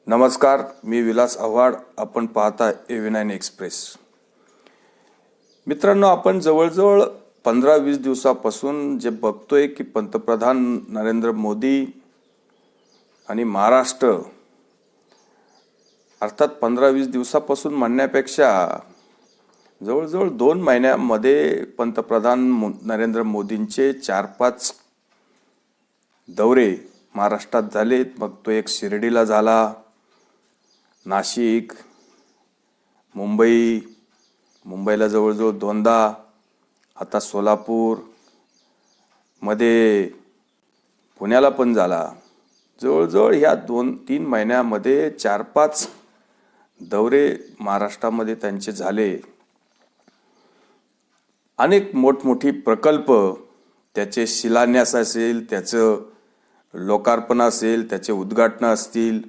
नमस्कार, मी विलास आव्हाड. आपण पाहता AV9 एक्सप्रेस. मित्रांनो, आपण जवळजवळ 15-20 दिवसापासून जे बघतोय की पंतप्रधान नरेंद्र मोदी आणि महाराष्ट्र, अर्थात 15-20 दिवसापासून म्हणण्यापेक्षा जवळजवळ 2 महिन्यामध्ये पंतप्रधान नरेंद्र मोदींचे 4-5 दौरे महाराष्ट्रात झालेत. मग तो एक शिर्डीला झाला, नाशिक, मुंबईला जवळजवळ 2दा, आता सोलापूर मध्ये, पुण्याला पण झाला. जवळजवळ ह्या 2-3 महिन्यामध्ये 4-5 दौरे महाराष्ट्रामध्ये त्यांचे झाले. अनेक मोठमोठी प्रकल्प, त्याचे शिलान्यास असेल, त्याचं लोकार्पण असेल, त्याचे उद्घाटन असतील,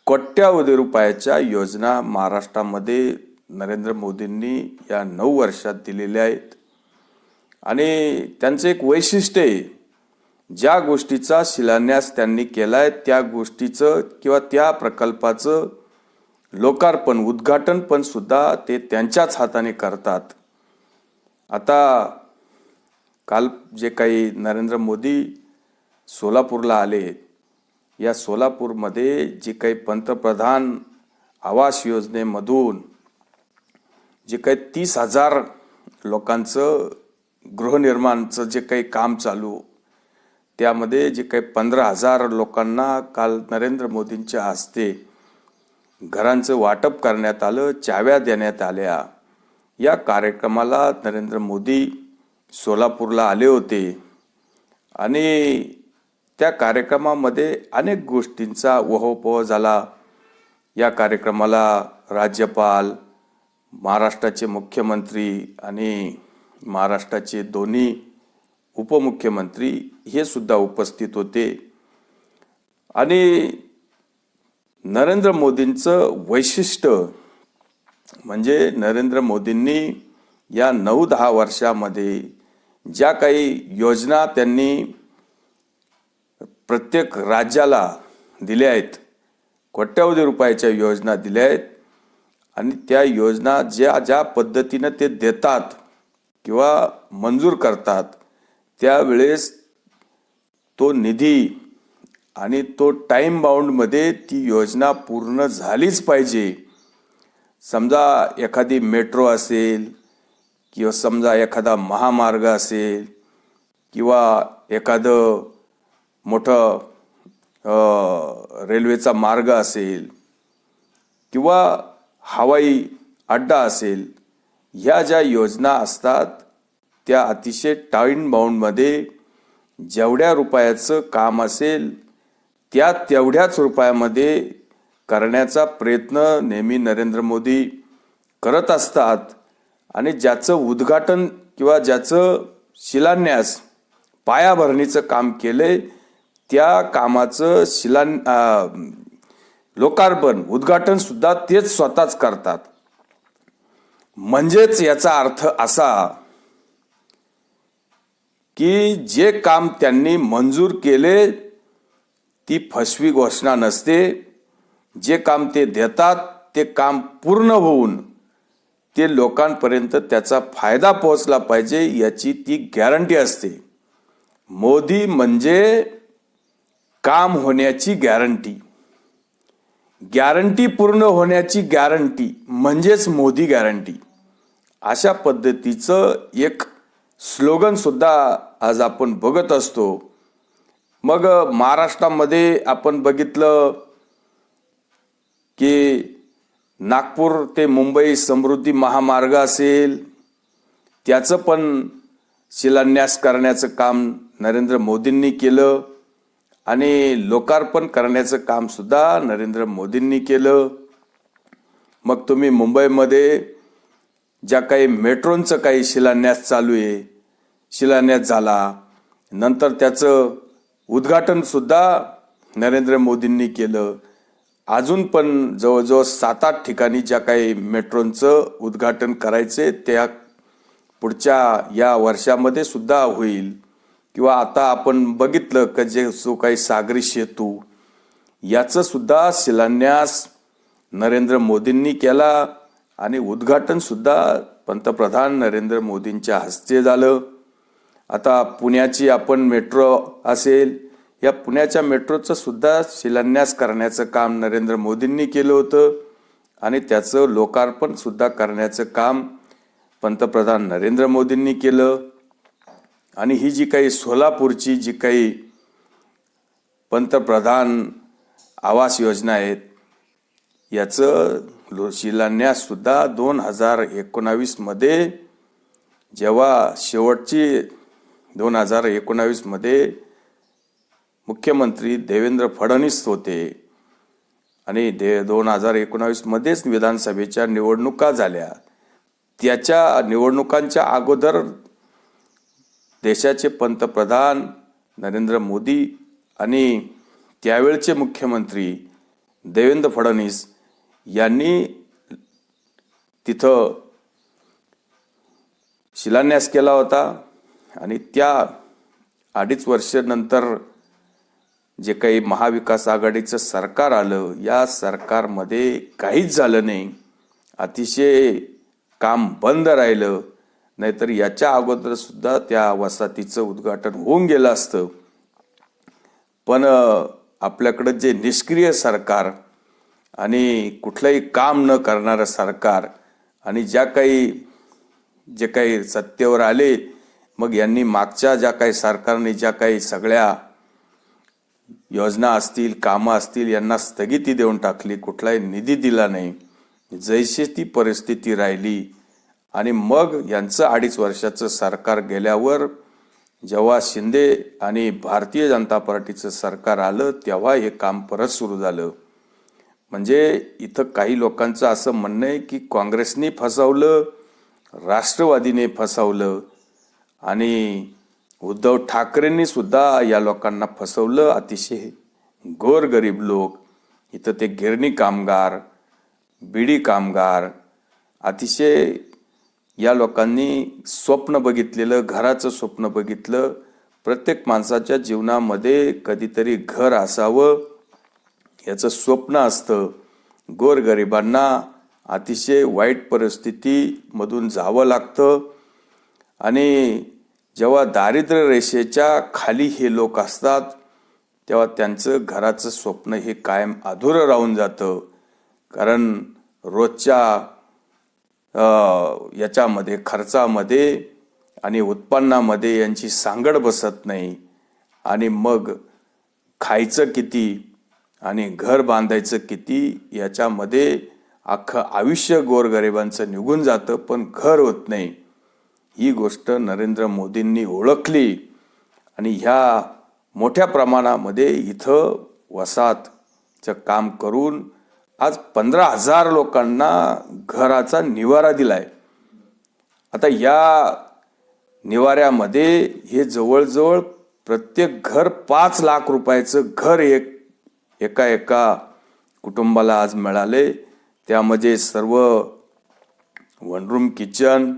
कोट्यावधी रुपयाच्या योजना महाराष्ट्रामध्ये नरेंद्र मोदींनी या 9 वर्षात दिलेल्या आहेत. आणि त्यांचं एक वैशिष्ट्य आहे, ज्या गोष्टीचा शिलान्यास त्यांनी केलाय त्या गोष्टीचं किंवा त्या प्रकल्पाचं लोकार्पण, उद्घाटन पण सुद्धा ते त्यांच्याच हाताने करतात. आता काल जे काही नरेंद्र मोदी सोलापूरला आले, या सोलापूरमध्ये जे काही पंतप्रधान आवास योजनेमधून जे काही 30,000 लोकांचं गृहनिर्माणचं जे काही काम चालू, त्यामध्ये जे काही 15,000 लोकांना काल नरेंद्र मोदींच्या हस्ते घरांचं वाटप करण्यात आलं, चाव्या देण्यात आल्या. या कार्यक्रमाला नरेंद्र मोदी सोलापूरला आले होते आणि त्या कार्यक्रमामध्ये अनेक गोष्टींचा उहापोह झाला. या कार्यक्रमाला राज्यपाल, महाराष्ट्राचे मुख्यमंत्री आणि महाराष्ट्राचे दोन्ही उपमुख्यमंत्री हे सुद्धा उपस्थित होते. आणि नरेंद्र मोदींचं वैशिष्ट्य म्हणजे नरेंद्र मोदींनी या 9-10 वर्षामध्ये ज्या काही योजना त्यांनी प्रत्येक राज्याला दिल्या आहेत, कोट्यावधी रुपयाच्या योजना दिल्या आहेत. आणि त्या योजना ज्या पद्धतीनं ते देतात किंवा मंजूर करतात, त्यावेळेस तो निधी आणि तो टाईम बाउंडमध्ये ती योजना पूर्ण झालीच पाहिजे. समजा एखादी मेट्रो असेल किंवा समजा एखादा महामार्ग असेल किंवा एखादं मोठं रेल्वेचा मार्ग असेल किंवा हवाई अड्डा असेल, ह्या ज्या योजना असतात त्या अतिशय टाईम बाउंडमध्ये जेवढ्या रुपयाचं काम असेल त्या तेवढ्याच रुपयामध्ये करण्याचा प्रयत्न नेहमी नरेंद्र मोदी करत असतात. आणि ज्याचं उद्घाटन किंवा ज्याचं शिलान्यास, पायाभरणीचं काम केलंय, त्या कामाचं लोकार्पण, उद्घाटन सुद्धा तेच स्वतःच करतात. म्हणजेच याचा अर्थ असा की जे काम त्यांनी मंजूर केले ती फसवी घोषणा नसते. जे काम ते देतात ते काम पूर्ण होऊन ते लोकांपर्यंत त्याचा फायदा पोहोचला पाहिजे, याची ती गॅरंटी असते. मोदी म्हणजे काम होण्याची गॅरंटी पूर्ण होण्याची गॅरंटी म्हणजेच मोदी गॅरंटी. अशा पद्धतीचं एक स्लोगन सुद्धा आज आपण बघत असतो. मग महाराष्ट्रामध्ये आपण बघितलं की नागपूर ते मुंबई समृद्धी महामार्ग असेल, त्याचं पण शिलान्यास करण्याचं काम नरेंद्र मोदींनी केलं आणि लोकार्पण करण्याचं काम सुद्धा नरेंद्र मोदींनी केलं. मग तुम्ही मुंबईमध्ये ज्या काही मेट्रोंचं काही शिलान्यास चालू आहे, शिलान्यास झाला, नंतर त्याचं उद्घाटन सुद्धा नरेंद्र मोदींनी केलं. अजून पण जवळजवळ 7-8 ठिकाणी ज्या काही मेट्रोंचं उद्घाटन करायचे त्या पुढच्या या वर्षामध्ये सुद्धा होईल. किंवा आता आपण बघितलं की जो काही सागरी सेतू, याचं सुद्धा शिलान्यास नरेंद्र मोदींनी केला आणि उद्घाटन सुद्धा पंतप्रधान नरेंद्र मोदींच्या हस्ते झालं. आता पुण्याची आपण मेट्रो असेल, या पुण्याच्या मेट्रोचं सुद्धा शिलान्यास करण्याचं काम नरेंद्र मोदींनी केलं होतं आणि त्याचं लोकार्पण सुद्धा करण्याचं काम पंतप्रधान नरेंद्र मोदींनी केलं. आणि ही जी काही सोलापूरची जी काही पंतप्रधान आवास योजना आहेत, याचं शिलान्यास सुद्धा 2019 मध्ये, जेव्हा शेवटची 2019 मध्ये मुख्यमंत्री देवेंद्र फडणवीस होते आणि 2019 मध्येच विधानसभेच्या निवडणुका झाल्या. त्याच्या निवडणुकांच्या अगोदर देशाचे पंतप्रधान नरेंद्र मोदी आणि त्यावेळचे मुख्यमंत्री देवेंद्र फडणवीस यांनी तिथं शिलान्यास केला होता. आणि त्या 2.5 वर्षानंतर जे काही महाविकास आघाडीचं सरकार आलं, या सरकारमध्ये काहीच झालं नाही. अतिशय काम बंद राहिलं. नाहीतर याच्या अगोदर सुद्धा त्या वसाहतीचं उद्घाटन होऊन गेलं असतं. पण आपल्याकडं जे निष्क्रिय सरकार आणि कुठलंही काम न करणारं सरकार आणि जे काही सत्तेवर आले, मग यांनी मागच्या ज्या काही सरकारने ज्या काही सगळ्या योजना असतील, कामं असतील, यांना स्थगिती देऊन टाकली. कुठलाही निधी दिला नाही. जैशी ती परिस्थिती राहिली. आणि मग यांचं 2.5 वर्षाचं सरकार गेल्यावर जेव्हा शिंदे आणि भारतीय जनता पार्टीचं सरकार आलं, तेव्हा हे काम परत सुरू झालं. म्हणजे इथं काही लोकांचं असं म्हणणं आहे की काँग्रेसने फसवलं, राष्ट्रवादीने फसवलं आणि उद्धव ठाकरेंनी सुद्धा या लोकांना फसवलं. अतिशय गोरगरीब लोक, इथं ते गिरणी कामगार, बिडी कामगार, अतिशय या लोकांनी स्वप्न बघितलेलं, घराचं स्वप्न बघितलं. प्रत्येक माणसाच्या जीवनामध्ये कधीतरी घर असावं याचं स्वप्न असतं. गोरगरिबांना अतिशय वाईट परिस्थितीमधून जावं लागतं. आणि जेव्हा दारिद्र्य रेषेच्या खाली हे लोक असतात, तेव्हा त्यांचं घराचं स्वप्न हे कायम अधुरं राहून जातं. कारण रोजच्या याच्यामध्ये, खर्चामध्ये आणि उत्पन्नामध्ये यांची सांगड बसत नाही. आणि मग खायचं किती आणि घर बांधायचं किती, याच्यामध्ये अख्खं आयुष्य गोरगरिबांचं निघून जातं, पण घर होत नाही. ही गोष्ट नरेंद्र मोदींनी ओळखली आणि ह्या मोठ्या प्रमाणामध्ये इथं वसाहतचं काम करून आज 15,000 लोकांना घराचा निवारा दिलाय. आता या निवाऱ्यामध्ये हे जवळजवळ प्रत्येक घर 5 लाख रुपयाचं घर एका कुटुंबाला आज मिळाले. त्यामध्ये सर्व वन रूम किचन,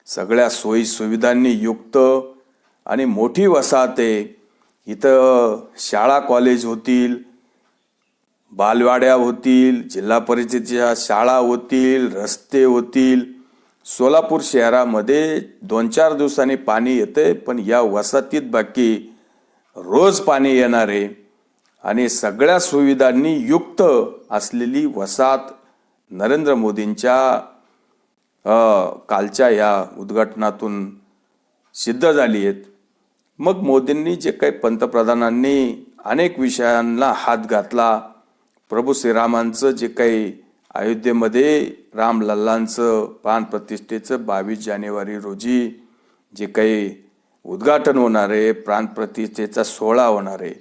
सगळ्या सोयी सुविधांनी युक्त आणि मोठी वसाहत आहे. इथं शाळा कॉलेज होतील, बालवाड्या होतील, जिल्हा परिषदेच्या शाळा होतील, रस्ते होतील. सोलापूर शहरामध्ये 2-4 दिवसांनी पाणी येते, पण या वसाहतीत बाकी रोज पाणी येणार आहे. आणि सगळ्या सुविधांनी युक्त असलेली वसाहत नरेंद्र मोदींच्या कालच्या या उद्घाटनातून सिद्ध झाली आहेत. मग मोदींनी जे काही पंतप्रधानांनी अनेक विषयांना हात घातला, प्रभू श्रीरामांचं जे काही अयोध्येमध्ये रामलल्लांचं प्राणप्रतिष्ठेचं 22 जानेवारी रोजी जे काही उद्घाटन होणार आहे, प्राणप्रतिष्ठेचा सोहळा होणार आहे,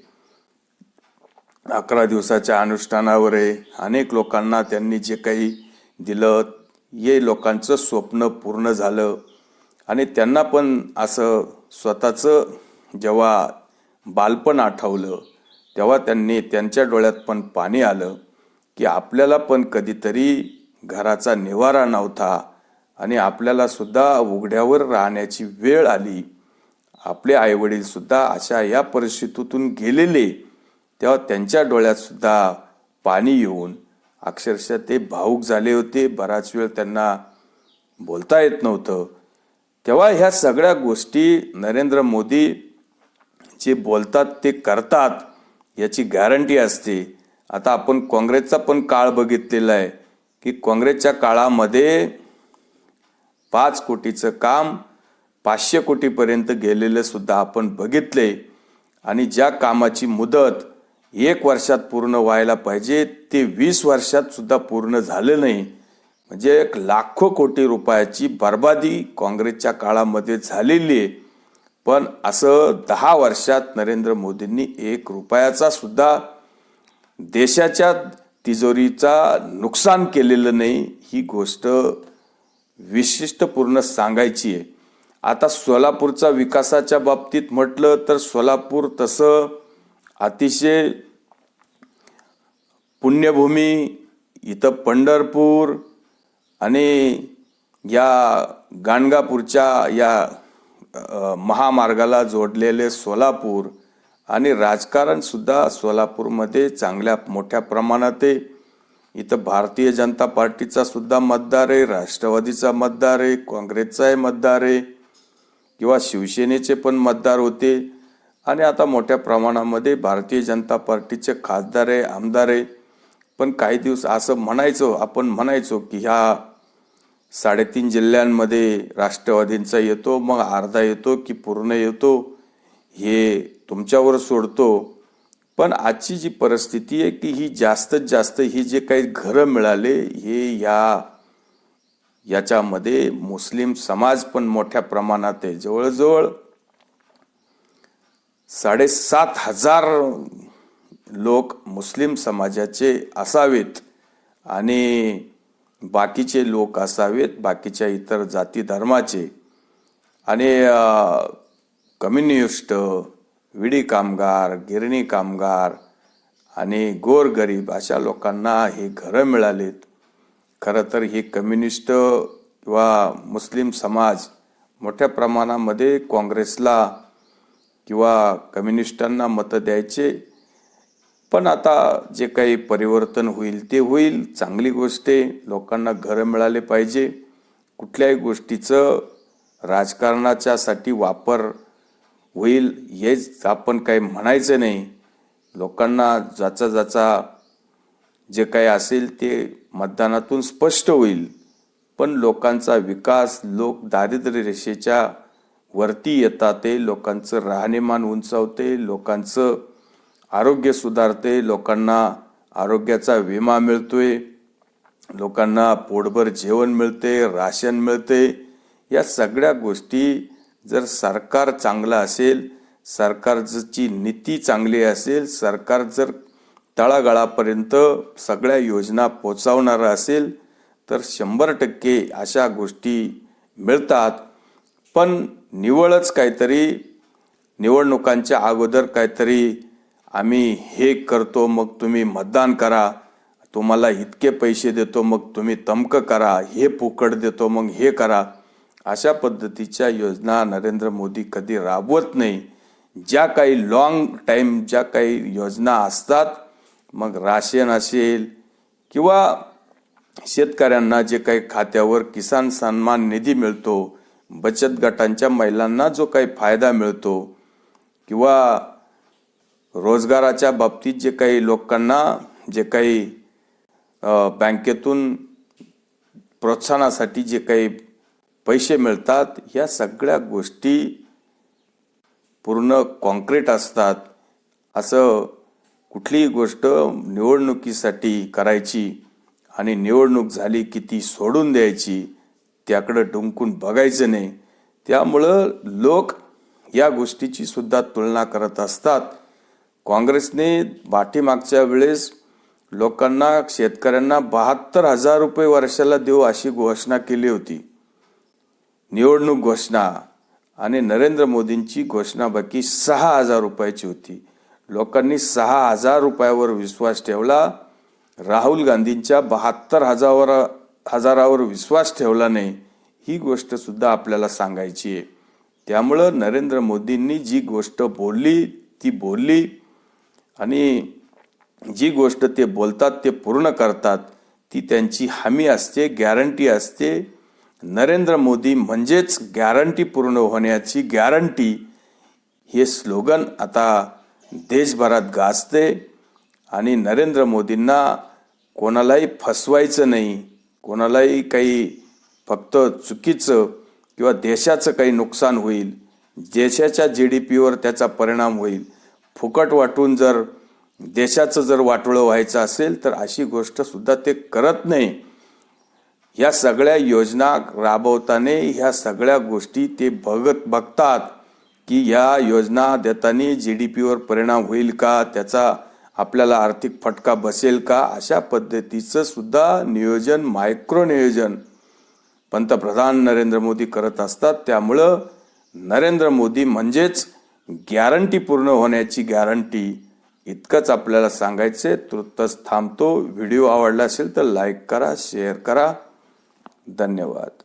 11 दिवसाच्या अनुष्ठानावर आहे. अनेक लोकांना त्यांनी जे काही दिलं, हे लोकांचं स्वप्न पूर्ण झालं. आणि त्यांना पण असं स्वतःचं जेव्हा बालपण आठवलं, तेव्हा त्यांच्या डोळ्यात पण पाणी आलं की आपल्याला पण कधीतरी घराचा निवारा नव्हता आणि आपल्याला सुद्धा उघड्यावर राहण्याची वेळ आली. आपले आईवडील सुद्धा अशा या परिस्थितीतून गेलेले, तेव्हा त्यांच्या डोळ्यात सुद्धा पाणी येऊन अक्षरशः ते भावूक झाले होते. बराच वेळ त्यांना बोलता येत नव्हतं. तेव्हा ह्या सगळ्या गोष्टी नरेंद्र मोदी जे बोलतात ते करतात याची गॅरंटी असते. आता आपण काँग्रेसचा पण काळ बघितलेला आहे की काँग्रेसच्या काळामध्ये 5 कोटीचं काम 500 कोटीपर्यंत गेलेलं सुद्धा आपण बघितले. आणि ज्या कामाची मुदत 1 वर्षात पूर्ण व्हायला पाहिजे ते 20 वर्षात सुद्धा पूर्ण झालं नाही. म्हणजे एक लाखो कोटी रुपयाची बर्बादी काँग्रेसच्या काळामध्ये झालेली आहे. पण असं 10 वर्षात नरेंद्र मोदींनी 1 रुपयाचा सुद्धा देशाच्या तिजोरीचा नुकसान केलेलं नाही. ही गोष्ट विशिष्टपूर्ण सांगायची आहे. आता सोलापूरचा विकासाच्या बाबतीत म्हटलं तर सोलापूर तसं अतिशय पुण्यभूमी, इथं पंढरपूर आणि या गाणगापूरच्या या महामार्गाला जोडलेले सोलापूर आणि राजकारण सुद्धा सोलापूरमध्ये चांगल्या मोठ्या प्रमाणात आहे. इथं भारतीय जनता पार्टीचा सुद्धा मतदार आहे, राष्ट्रवादीचा मतदार आहे, काँग्रेसचाही मतदार आहे किंवा शिवसेनेचे पण मतदार होते. आणि आता मोठ्या प्रमाणामध्ये भारतीय जनता पार्टीचे खासदार आहे, आमदार आहे. पण काही दिवस असं आपण म्हणायचो की ह्या 3.5 जिल्ह्यांमध्ये राष्ट्रवादींचा येतो, मग अर्धा येतो की पूर्ण येतो हे तुमच्यावर सोडतो. पण आजची जी परिस्थिती आहे की ही जास्तीत जास्त ही जे काही घरं मिळाले हे याच्यामध्ये मुस्लिम समाज पण मोठ्या प्रमाणात आहे. जवळजवळ 7,500 लोक मुस्लिम समाजाचे असावेत आणि बाकीचे लोक असावेत बाकीच्या इतर जाती धर्माचे. आणि कम्युनिस्ट, विडी कामगार, गिरणी कामगार आणि गोरगरीब अशा लोकांना हे घरं मिळालेत. खरं तर हे कम्युनिस्ट किंवा मुस्लिम समाज मोठ्या प्रमाणामध्ये काँग्रेसला किंवा कम्युनिस्टांना मतं द्यायचे. पण आता जे काही परिवर्तन होईल ते होईल. चांगली गोष्ट आहे, लोकांना घरं मिळाले पाहिजे. कुठल्याही गोष्टीचं राजकारणाच्यासाठी वापर होईल हेच आपण काही म्हणायचं नाही. लोकांना ज्याचा जे काही असेल ते मतदानातून स्पष्ट होईल. पण लोकांचा विकास, लोक दारिद्र्य रेषेच्या वरती येतात, ते लोकांचं राहणीमान उंचावते, लोकांचं आरोग्य सुधारते, लोकांना आरोग्याचा विमा मिळतोय, लोकांना पोटभर जेवण मिळते, राशन मिळते. या सगळ्या गोष्टी जर सरकार चांगलं असेल, सरकारची नीती चांगली असेल, सरकार जर तळागाळापर्यंत सगळ्या योजना पोचावणारं असेल तर 100% अशा गोष्टी मिळतात. पण निवडणुकांच्या अगोदर काहीतरी आम्ही हे करतो मग तुम्ही मतदान करा, तुम्हाला इतके पैसे देतो मग तुम्ही तमकं करा, हे फुकट देतो मग हे करा, अशा पद्धतीच्या योजना नरेंद्र मोदी कधी राबवत नाही. ज्या काही लॉंग टाईम ज्या काही योजना असतात, मग राशन असेल किंवा शेतकऱ्यांना जे काही खात्यावर किसान सन्मान निधी मिळतो, बचत गटांच्या महिलांना जो काही फायदा मिळतो किंवा रोजगाराच्या बाबतीत जे काही लोकांना जे काही बँकेतून प्रोत्साहनासाठी जे काही पैसे मिळतात, ह्या सगळ्या गोष्टी पूर्ण कॉन्क्रीट असतात. असं कुठलीही गोष्ट निवडणुकीसाठी करायची आणि निवडणूक झाली की ती सोडून द्यायची, त्याकडं डुंकून बघायचं नाही. त्यामुळं लोक या गोष्टीची सुद्धा तुलना करत असतात. काँग्रेसने पाठीमागच्या वेळेस लोकांना, शेतकऱ्यांना 72,000 रुपये वर्षाला देऊ अशी घोषणा केली होती, निवडणूक घोषणा. आणि नरेंद्र मोदींची घोषणा बाकी 6,000 रुपयाची होती. लोकांनी 6,000 रुपयावर विश्वास ठेवला. राहुल गांधींच्या 72,000वर विश्वास ठेवला नाही. ही गोष्ट सुद्धा आपल्याला सांगायची आहे. त्यामुळं नरेंद्र मोदींनी जी गोष्ट बोलली ती बोलली आणि जी गोष्ट ते बोलतात ते पूर्ण करतात, ती त्यांची हमी असते, गॅरंटी असते. नरेंद्र मोदी म्हणजेच गॅरंटी पूर्ण होण्याची गॅरंटी, हे स्लोगन आता देशभरात गाजते. आणि नरेंद्र मोदींना कोणालाही फसवायचं नाही, कोणालाही काही फक्त चुकीचं किंवा देशाचं काही नुकसान होईल, देशाच्या GDPवर त्याचा परिणाम होईल, फुकट वाटून जर देशाचं जर वाटोळं व्हायचं असेल तर अशी गोष्ट सुद्धा ते करत नाही. ह्या सगळ्या योजना राबवताना ह्या सगळ्या गोष्टी ते बघतात की ह्या योजना देताना GDPवर परिणाम होईल का, त्याचा आपल्याला आर्थिक फटका बसेल का, अशा पद्धतीचं सुद्धा नियोजन, मायक्रो नियोजन पंतप्रधान नरेंद्र मोदी करत असतात. त्यामुळं नरेंद्र मोदी म्हणजेच गॅरंटी पूर्ण होण्याची गॅरंटी, इतकंच आपल्याला सांगायचे. तुर्तच थांबतो. व्हिडिओ आवडला असेल तर लाईक करा, शेअर करा. धन्यवाद.